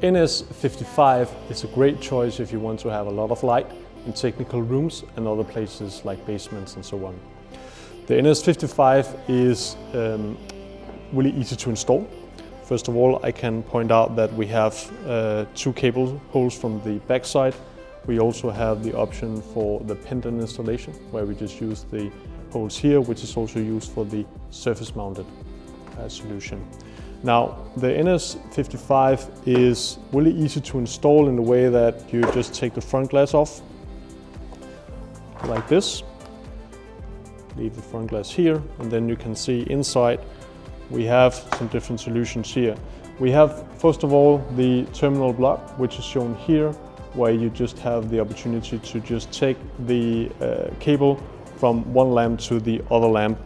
NS55 is a great choice if you want to have a lot of light in technical rooms and other places like basements and so on. The NS55 is really easy to install. First of all, I can point out that we have 2 cable holes from the back side. We also have the option for the pendant installation, where we just use the holes here, which is also used for the surface mounted solution. Now, the NS55 is really easy to install in the way that you just take the front glass off, like this. Leave the front glass here, and then you can see inside we have some different solutions here. We have, first of all, the terminal block, which is shown here, where you just have the opportunity to just take the cable from one lamp to the other lamp.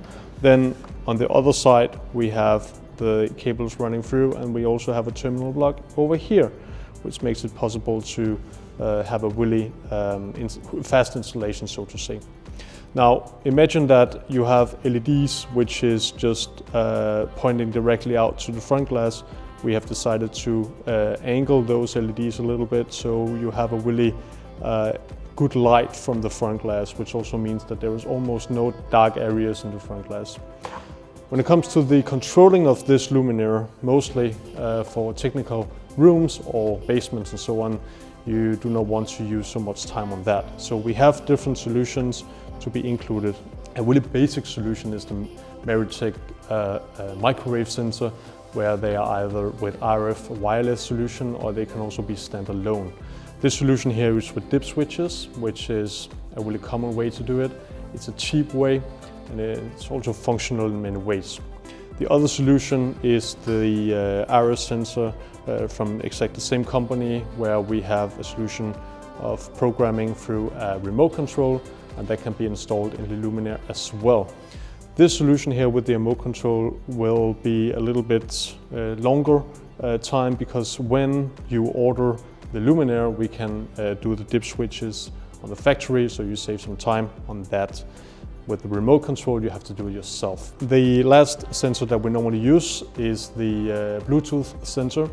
Then on the other side we have the cables running through, and we also have a terminal block over here, which makes it possible to have a really fast installation, so to say. Now imagine that you have LEDs which is just pointing directly out to the front glass. We have decided to angle those LEDs a little bit, so you have a really good light from the front glass, which also means that there is almost no dark areas in the front glass. When it comes to the controlling of this luminaire, mostly for technical rooms or basements and so on, you do not want to use so much time on that. So we have different solutions to be included. A really basic solution is the Meritech microwave sensor, where they are either with RF wireless solution, or they can also be standalone. This solution here is with dip switches, which is a really common way to do it. It's a cheap way, and it's also functional in many ways. The other solution is the RF sensor from exactly the same company, where we have a solution of programming through a remote control, and that can be installed in the luminaire as well. This solution here with the remote control will be a little bit longer time, because when you order the luminaire, we can do the dip switches on the factory, so you save some time on that. With the remote control, you have to do it yourself. The last sensor that we normally use is the Bluetooth sensor,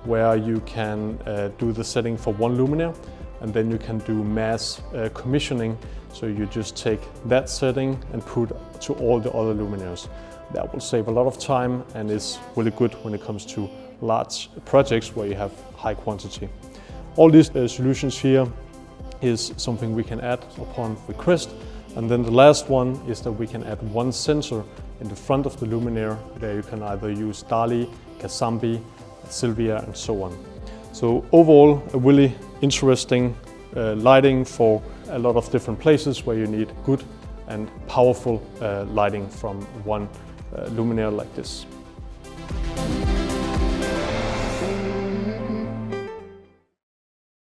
where you can do the setting for one luminaire, and then you can do mass commissioning. So you just take that setting and put to all the other luminaires. That will save a lot of time and is really good when it comes to large projects where you have high quantity. All these solutions here is something we can add upon request. And then the last one is that we can add one sensor in the front of the luminaire. There you can either use Dali, Kasambi, Sylvia and so on. So overall, a really interesting lighting for a lot of different places where you need good and powerful lighting from one luminaire like this.